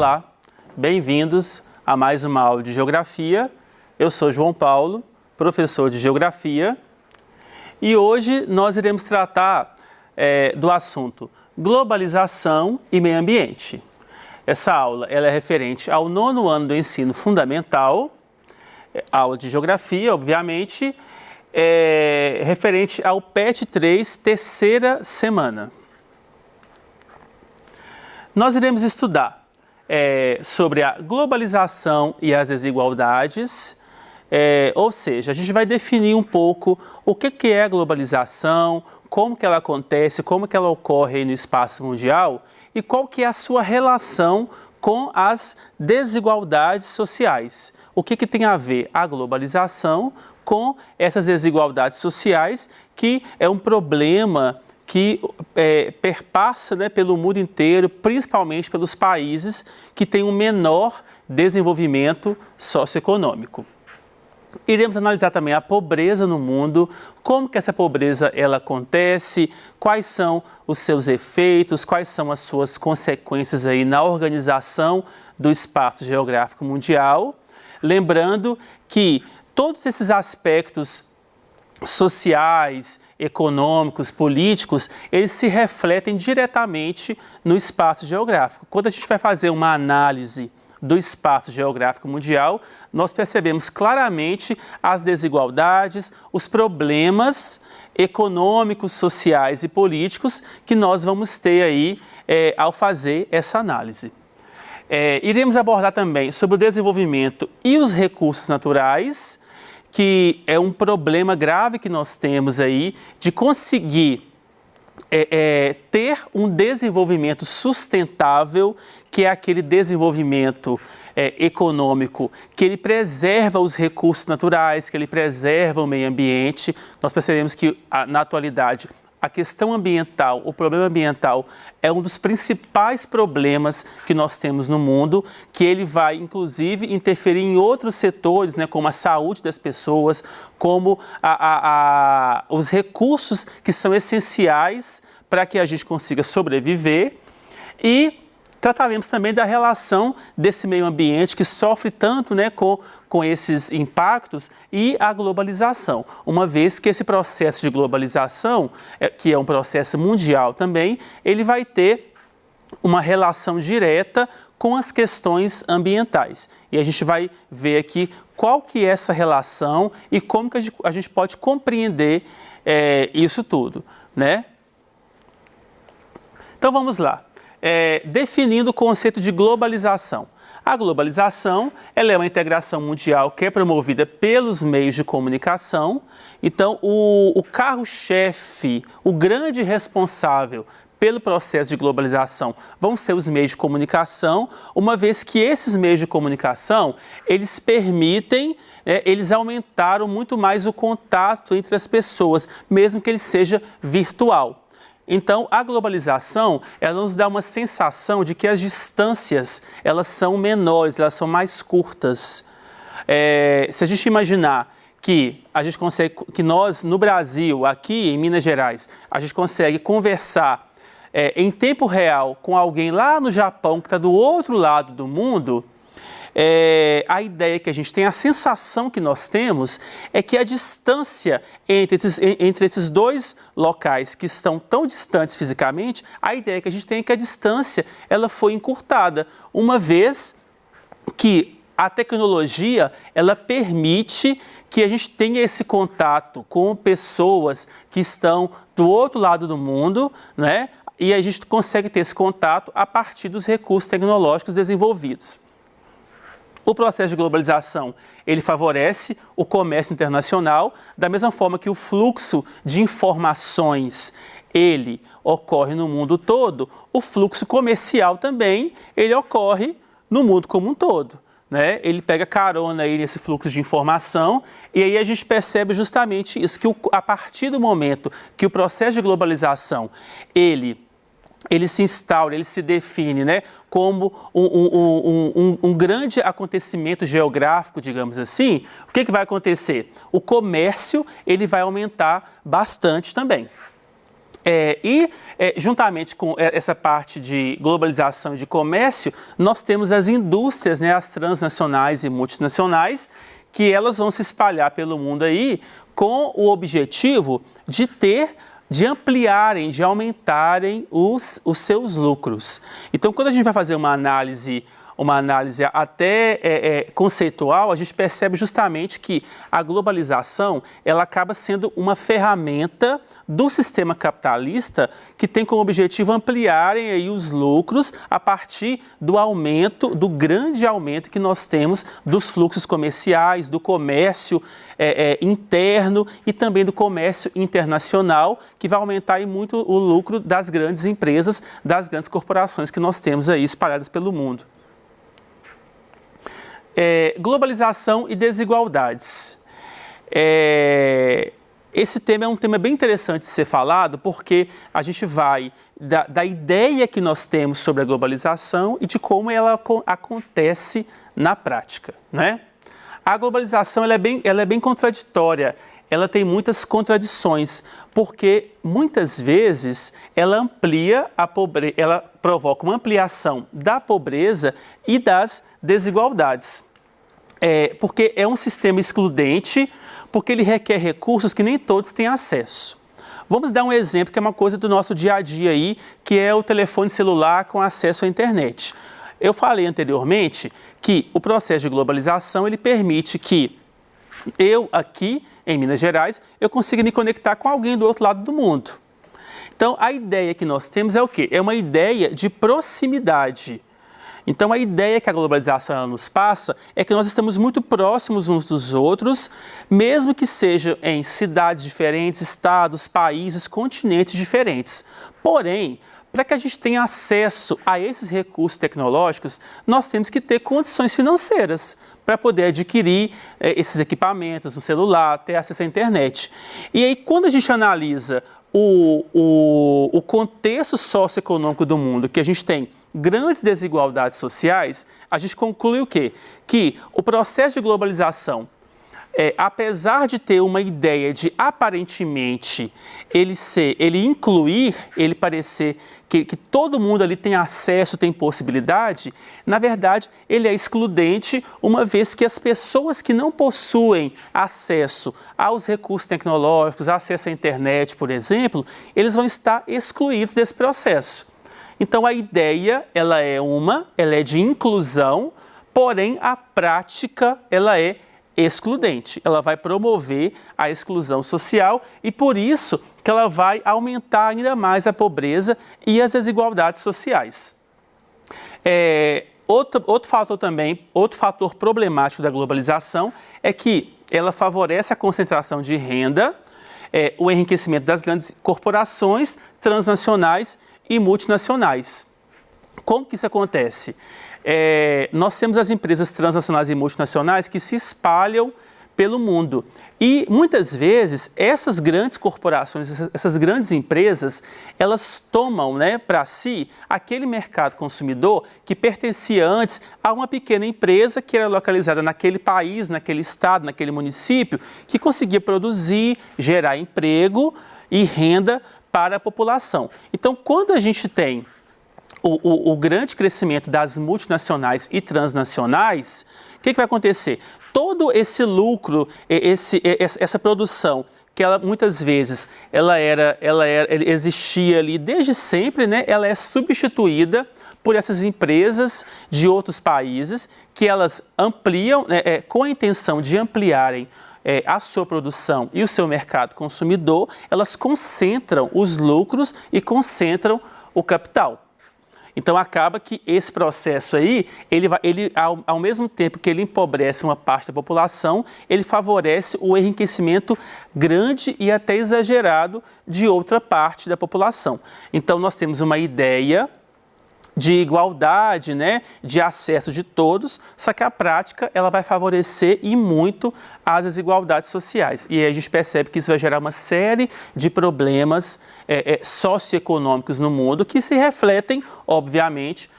Olá, bem-vindos a mais uma aula de Geografia. Eu sou João Paulo, professor de Geografia, e hoje nós iremos tratar do assunto globalização e meio ambiente. Essa aula ela é referente ao 9º ano do ensino fundamental, aula de Geografia, obviamente, referente ao PET 3, terceira semana. Nós iremos estudar sobre a globalização e as desigualdades, ou seja, a gente vai definir um pouco o que é a globalização, como que ela acontece, como que ela ocorre aí no espaço mundial e qual que é a sua relação com as desigualdades sociais. O que tem a ver a globalização com essas desigualdades sociais, que é um problema que perpassa, pelo mundo inteiro, principalmente pelos países que têm um menor desenvolvimento socioeconômico. Iremos analisar também a pobreza no mundo, como que essa pobreza ela acontece, quais são os seus efeitos, quais são as suas consequências aí na organização do espaço geográfico mundial. Lembrando que todos esses aspectos sociais, econômicos, políticos, eles se refletem diretamente no espaço geográfico. Quando a gente vai fazer uma análise do espaço geográfico mundial, nós percebemos claramente as desigualdades, os problemas econômicos, sociais e políticos que nós vamos ter aí ao fazer essa análise. Iremos abordar também sobre o desenvolvimento e os recursos naturais, que é um problema grave que nós temos aí de conseguir ter um desenvolvimento sustentável, que é aquele desenvolvimento econômico, que ele preserva os recursos naturais, que ele preserva o meio ambiente. Nós percebemos que, na atualidade, a questão ambiental, o problema ambiental é um dos principais problemas que nós temos no mundo, que ele vai, inclusive, interferir em outros setores, como a saúde das pessoas, como os recursos que são essenciais para que a gente consiga sobreviver. E trataremos também da relação desse meio ambiente que sofre tanto com esses impactos e a globalização, uma vez que esse processo de globalização, que é um processo mundial também, ele vai ter uma relação direta com as questões ambientais. E a gente vai ver aqui qual que é essa relação e como que a gente pode compreender isso tudo, Então vamos lá. Definindo o conceito de globalização. A globalização ela é uma integração mundial que é promovida pelos meios de comunicação. Então, o carro-chefe, o grande responsável pelo processo de globalização vão ser os meios de comunicação, uma vez que esses meios de comunicação, eles permitem, eles aumentaram muito mais o contato entre as pessoas, mesmo que ele seja virtual. Então, a globalização, ela nos dá uma sensação de que as distâncias, elas são menores, elas são mais curtas. Se a gente imaginar que nós, no Brasil, aqui em Minas Gerais, a gente consegue conversar em tempo real com alguém lá no Japão, que está do outro lado do mundo, a ideia que a gente tem, a sensação que nós temos é que a distância entre esses dois locais que estão tão distantes fisicamente, a ideia que a gente tem é que a distância ela foi encurtada, uma vez que a tecnologia ela permite que a gente tenha esse contato com pessoas que estão do outro lado do mundo, e a gente consegue ter esse contato a partir dos recursos tecnológicos desenvolvidos. O processo de globalização, ele favorece o comércio internacional, da mesma forma que o fluxo de informações, ele ocorre no mundo todo, o fluxo comercial também, ele ocorre no mundo como um todo. Ele pega carona aí nesse fluxo de informação e aí a gente percebe justamente isso, que a partir do momento que o processo de globalização, ele se instaura, ele se define como um grande acontecimento geográfico, digamos assim, o que vai acontecer? O comércio ele vai aumentar bastante também. Juntamente com essa parte de globalização e de comércio, nós temos as indústrias, né, as transnacionais e multinacionais, que elas vão se espalhar pelo mundo aí com o objetivo de ampliarem, de aumentarem os seus lucros. Então, quando a gente vai fazer uma análise até conceitual, a gente percebe justamente que a globalização ela acaba sendo uma ferramenta do sistema capitalista que tem como objetivo ampliarem aí os lucros a partir do grande aumento que nós temos dos fluxos comerciais, do comércio interno e também do comércio internacional, que vai aumentar aí muito o lucro das grandes empresas, das grandes corporações que nós temos aí espalhadas pelo mundo. Globalização e desigualdades. Esse tema é um tema bem interessante de ser falado, porque a gente vai da ideia que nós temos sobre a globalização e de como ela acontece na prática, né? A globalização ela é bem contraditória, ela tem muitas contradições, porque muitas vezes ela ela provoca uma ampliação da pobreza e das desigualdades. Porque é um sistema excludente, porque ele requer recursos que nem todos têm acesso. Vamos dar um exemplo que é uma coisa do nosso dia a dia aí, que é o telefone celular com acesso à internet. Eu falei anteriormente que o processo de globalização ele permite que eu aqui em Minas Gerais, eu consiga me conectar com alguém do outro lado do mundo. Então, a ideia que nós temos é o quê? É uma ideia de proximidade. Então, a ideia que a globalização nos passa é que nós estamos muito próximos uns dos outros, mesmo que seja em cidades diferentes, estados, países, continentes diferentes. Porém, para que a gente tenha acesso a esses recursos tecnológicos, nós temos que ter condições financeiras para poder adquirir esses equipamentos no celular, ter acesso à internet. E aí, quando a gente analisa o contexto socioeconômico do mundo, que a gente tem grandes desigualdades sociais, a gente conclui o quê? Que o processo de globalização, apesar de ter uma ideia de aparentemente ele parecer que todo mundo ali tem acesso, tem possibilidade, na verdade ele é excludente, uma vez que as pessoas que não possuem acesso aos recursos tecnológicos, acesso à internet, por exemplo, eles vão estar excluídos desse processo. Então a ideia ela é de inclusão, porém a prática ela é excludente, ela vai promover a exclusão social e por isso que ela vai aumentar ainda mais a pobreza e as desigualdades sociais. Outro fator problemático da globalização é que ela favorece a concentração de renda, o enriquecimento das grandes corporações transnacionais e multinacionais. Como que isso acontece? Nós temos as empresas transnacionais e multinacionais que se espalham pelo mundo. E muitas vezes essas grandes corporações, essas grandes empresas, elas tomam para si aquele mercado consumidor que pertencia antes a uma pequena empresa que era localizada naquele país, naquele estado, naquele município, que conseguia produzir, gerar emprego e renda para a população. Então, quando a gente tem o grande crescimento das multinacionais e transnacionais, o que vai acontecer? Todo esse lucro, essa produção, que ela, muitas vezes ela existia ali desde sempre, né? Ela é substituída por essas empresas de outros países que elas ampliam, com a intenção de ampliarem a sua produção e o seu mercado consumidor, elas concentram os lucros e concentram o capital. Então acaba que esse processo aí, ao mesmo tempo que ele empobrece uma parte da população, ele favorece o enriquecimento grande e até exagerado de outra parte da população. Então nós temos uma ideia de igualdade, né, de acesso de todos, só que a prática ela vai favorecer e muito as desigualdades sociais. E aí a gente percebe que isso vai gerar uma série de problemas socioeconômicos no mundo que se refletem, obviamente,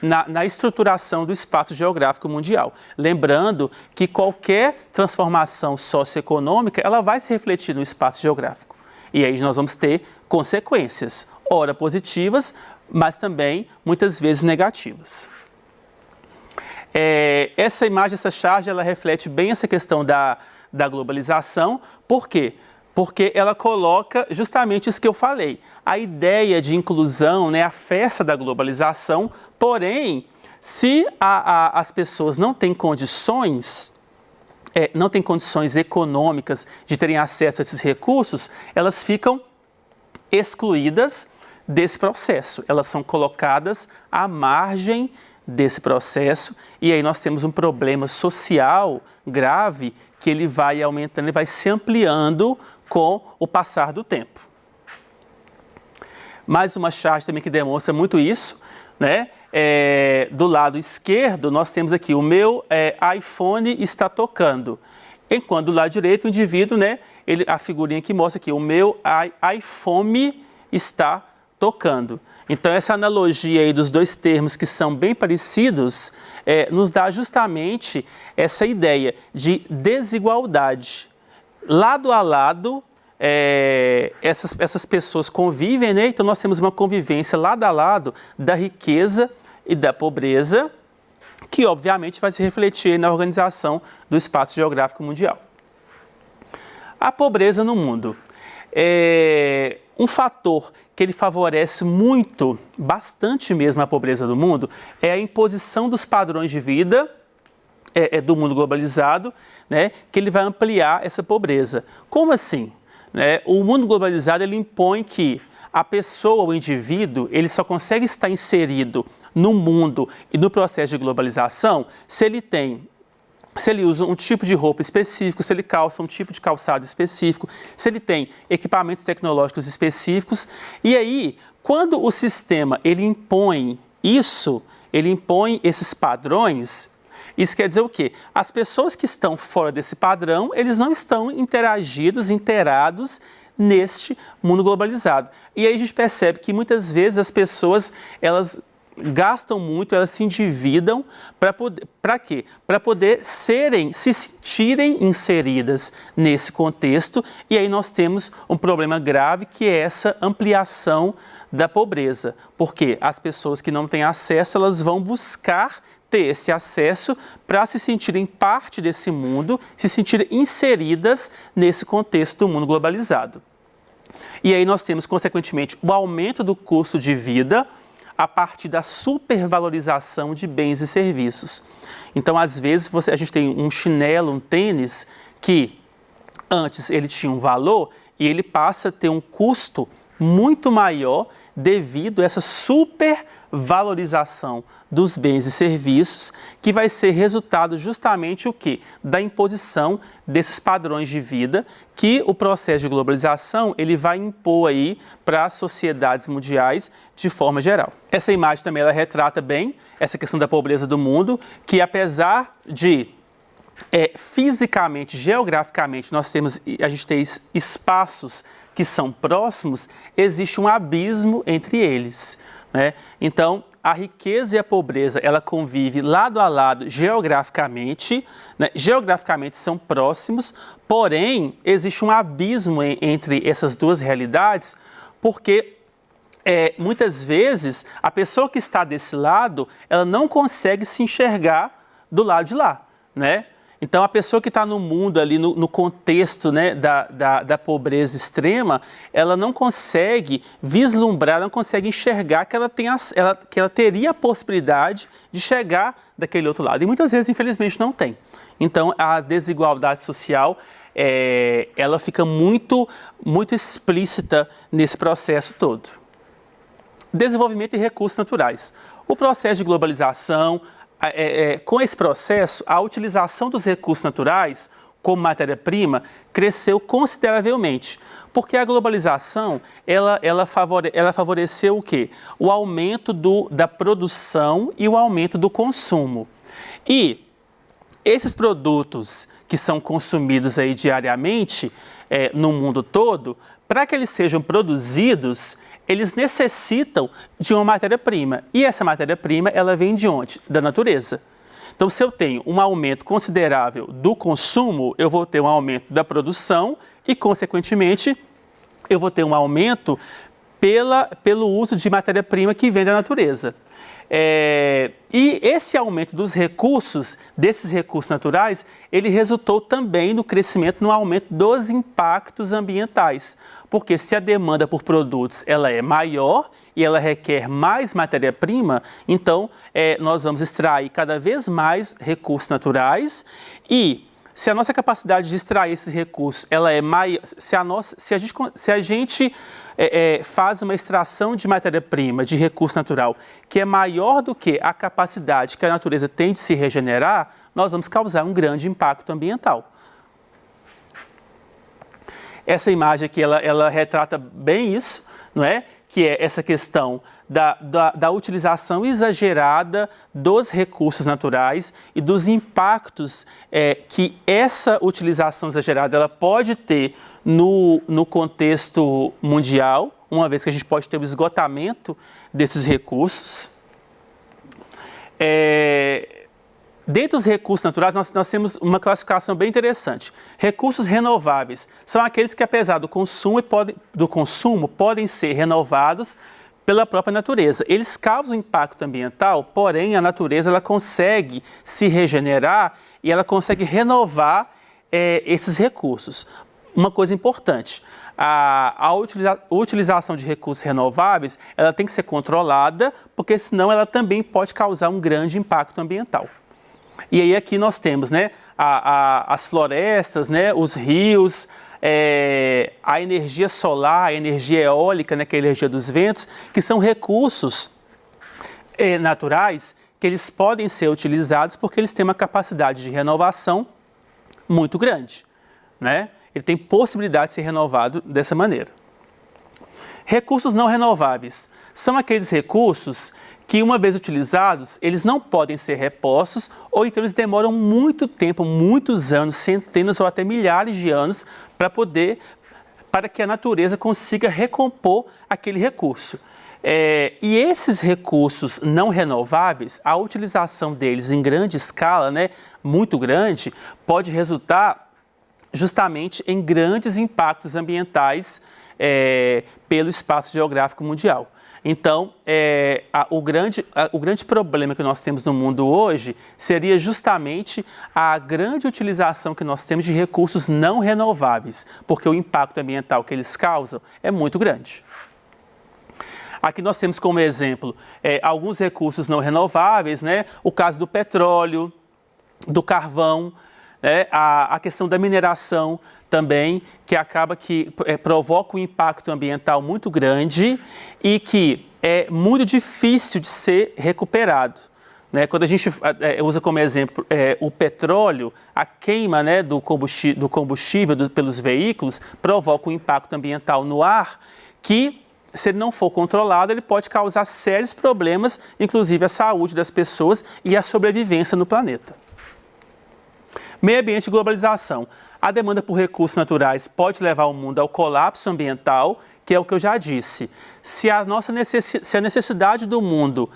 na estruturação do espaço geográfico mundial. Lembrando que qualquer transformação socioeconômica ela vai se refletir no espaço geográfico. E aí nós vamos ter consequências, ora positivas, mas também muitas vezes negativas. Essa imagem, essa charge, ela reflete bem essa questão da globalização. Por quê? Porque ela coloca justamente isso que eu falei, a ideia de inclusão, né, a festa da globalização, porém, se as pessoas não têm condições econômicas de terem acesso a esses recursos, elas ficam excluídas desse processo, elas são colocadas à margem desse processo, e aí nós temos um problema social grave que ele vai aumentando, ele vai se ampliando com o passar do tempo. Mais uma charge também que demonstra muito isso, né? Do lado esquerdo nós temos aqui o meu iPhone está tocando, enquanto do lado direito o indivíduo, né? A figurinha que mostra aqui, o meu iPhone está tocando. Então essa analogia aí dos dois termos que são bem parecidos nos dá justamente essa ideia de desigualdade. Lado a lado, essas pessoas convivem, né? Então nós temos uma convivência lado a lado da riqueza e da pobreza, que obviamente vai se refletir na organização do espaço geográfico mundial. A pobreza no mundo. Um fator que ele favorece muito, bastante mesmo a pobreza do mundo, é a imposição dos padrões de vida do mundo globalizado, né, que ele vai ampliar essa pobreza. Como assim? O mundo globalizado ele impõe que a pessoa, o indivíduo, ele só consegue estar inserido no mundo e no processo de globalização se ele usa um tipo de roupa específico, se ele calça um tipo de calçado específico, se ele tem equipamentos tecnológicos específicos. E aí, quando o sistema ele impõe isso, ele impõe esses padrões, isso quer dizer o quê? As pessoas que estão fora desse padrão, eles não estão inteirados neste mundo globalizado. E aí a gente percebe que muitas vezes as pessoas, elas gastam muito, elas se endividam para quê? Para poder se sentirem inseridas nesse contexto, e aí nós temos um problema grave que é essa ampliação da pobreza, porque as pessoas que não têm acesso, elas vão buscar ter esse acesso para se sentirem parte desse mundo, se sentirem inseridas nesse contexto do mundo globalizado. E aí nós temos, consequentemente, o aumento do custo de vida a partir da supervalorização de bens e serviços. Então, às vezes, a gente tem um chinelo, um tênis, que antes ele tinha um valor e ele passa a ter um custo muito maior devido a essa supervalorização dos bens e serviços, que vai ser resultado justamente o quê? Da imposição desses padrões de vida que o processo de globalização ele vai impor aí para as sociedades mundiais de forma geral. Essa imagem também ela retrata bem essa questão da pobreza do mundo, que apesar de fisicamente, geograficamente, a gente tem espaços que são próximos, existe um abismo entre eles, né? Então, a riqueza e a pobreza, ela convive lado a lado geograficamente, né? Geograficamente são próximos, porém, existe um abismo entre essas duas realidades, porque muitas vezes a pessoa que está desse lado, ela não consegue se enxergar do lado de lá, né? Então, a pessoa que está no mundo, ali no contexto, né, da pobreza extrema, ela não consegue vislumbrar, não consegue enxergar que ela teria a possibilidade de chegar daquele outro lado. E muitas vezes, infelizmente, não tem. Então, a desigualdade social, ela fica muito, muito explícita nesse processo todo. Desenvolvimento e recursos naturais. O processo de globalização, com esse processo, a utilização dos recursos naturais como matéria-prima cresceu consideravelmente, porque a globalização ela favoreceu o quê? O aumento da produção e o aumento do consumo. E esses produtos que são consumidos aí diariamente no mundo todo, para que eles sejam produzidos, eles necessitam de uma matéria-prima. E essa matéria-prima, ela vem de onde? Da natureza. Então, se eu tenho um aumento considerável do consumo, eu vou ter um aumento da produção e, consequentemente, eu vou ter um aumento pelo uso de matéria-prima que vem da natureza. E esse aumento dos recursos, desses recursos naturais, ele resultou também no crescimento, no aumento dos impactos ambientais. Porque se a demanda por produtos ela é maior e ela requer mais matéria-prima, então nós vamos extrair cada vez mais recursos naturais e se a nossa capacidade de extrair esses recursos ela é maior, se a gente faz uma extração de matéria-prima, de recurso natural, que é maior do que a capacidade que a natureza tem de se regenerar, nós vamos causar um grande impacto ambiental. Essa imagem aqui, ela retrata bem isso, não é? Que é essa questão da utilização exagerada dos recursos naturais e dos impactos que essa utilização exagerada ela pode ter no contexto mundial, uma vez que a gente pode ter o esgotamento desses recursos. Dentro dos recursos naturais, nós temos uma classificação bem interessante. Recursos renováveis são aqueles que, apesar do consumo, podem ser renovados pela própria natureza. Eles causam impacto ambiental, porém a natureza ela consegue se regenerar e ela consegue renovar esses recursos. Uma coisa importante, a utilização de recursos renováveis ela tem que ser controlada, porque senão ela também pode causar um grande impacto ambiental. E aí aqui nós temos, né, as florestas, né, os rios, a energia solar, a energia eólica, né, que é a energia dos ventos, que são recursos naturais que eles podem ser utilizados porque eles têm uma capacidade de renovação muito grande, né? Ele tem possibilidade de ser renovado dessa maneira. Recursos não renováveis são aqueles recursos que, uma vez utilizados, eles não podem ser repostos ou então eles demoram muito tempo, muitos anos, centenas ou até milhares de anos para que a natureza consiga recompor aquele recurso. E esses recursos não renováveis, a utilização deles em grande escala, né, muito grande, pode resultar justamente em grandes impactos ambientais pelo espaço geográfico mundial. Então, o grande problema que nós temos no mundo hoje seria justamente a grande utilização que nós temos de recursos não renováveis, porque o impacto ambiental que eles causam é muito grande. Aqui nós temos como exemplo alguns recursos não renováveis, né? O caso do petróleo, do carvão, a questão da mineração também, que acaba que provoca um impacto ambiental muito grande e que é muito difícil de ser recuperado. Né? Quando a gente usa como exemplo o petróleo, a queima, né, do combustível pelos veículos provoca um impacto ambiental no ar que, se ele não for controlado, ele pode causar sérios problemas, inclusive à saúde das pessoas e à sobrevivência no planeta. Meio ambiente e globalização. A demanda por recursos naturais pode levar o mundo ao colapso ambiental, que é o que eu já disse. Se a necessidade do mundo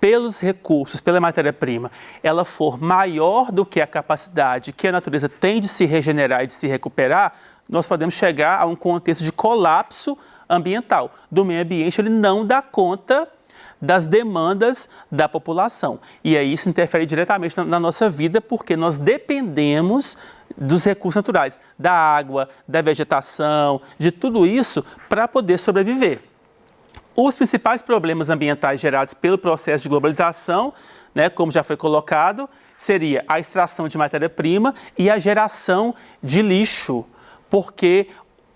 pelos recursos, pela matéria-prima, ela for maior do que a capacidade que a natureza tem de se regenerar e de se recuperar, nós podemos chegar a um contexto de colapso ambiental. Do meio ambiente, ele não dá conta das demandas da população. E aí isso interfere diretamente na nossa vida, porque nós dependemos dos recursos naturais, da água, da vegetação, de tudo isso para poder sobreviver. Os principais problemas ambientais gerados pelo processo de globalização, né, como já foi colocado, seria a extração de matéria-prima e a geração de lixo, porque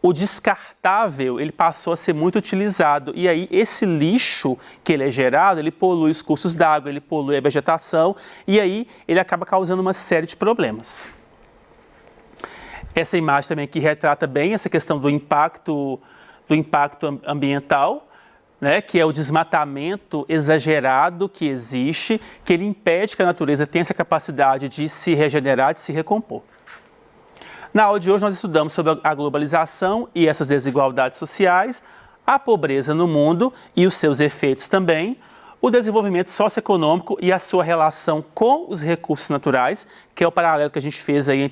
o descartável ele passou a ser muito utilizado e aí esse lixo que ele é gerado, ele polui os cursos d'água, ele polui a vegetação e aí ele acaba causando uma série de problemas. Essa imagem também aqui retrata bem essa questão do impacto ambiental, né, que é o desmatamento exagerado que existe, que ele impede que a natureza tenha essa capacidade de se regenerar, de se recompor. Na aula de hoje nós estudamos sobre a globalização e essas desigualdades sociais, a pobreza no mundo e os seus efeitos também, o desenvolvimento socioeconômico e a sua relação com os recursos naturais, que é o paralelo que a gente fez aí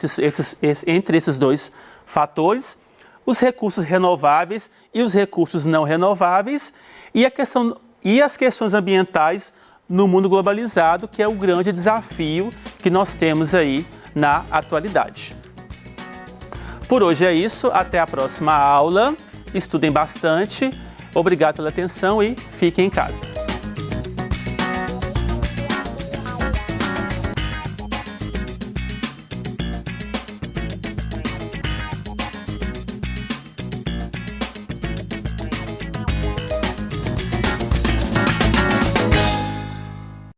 entre esses dois fatores, os recursos renováveis e os recursos não renováveis e as questões ambientais no mundo globalizado, que é o grande desafio que nós temos aí na atualidade. Por hoje é isso, até a próxima aula, estudem bastante, obrigado pela atenção e fiquem em casa.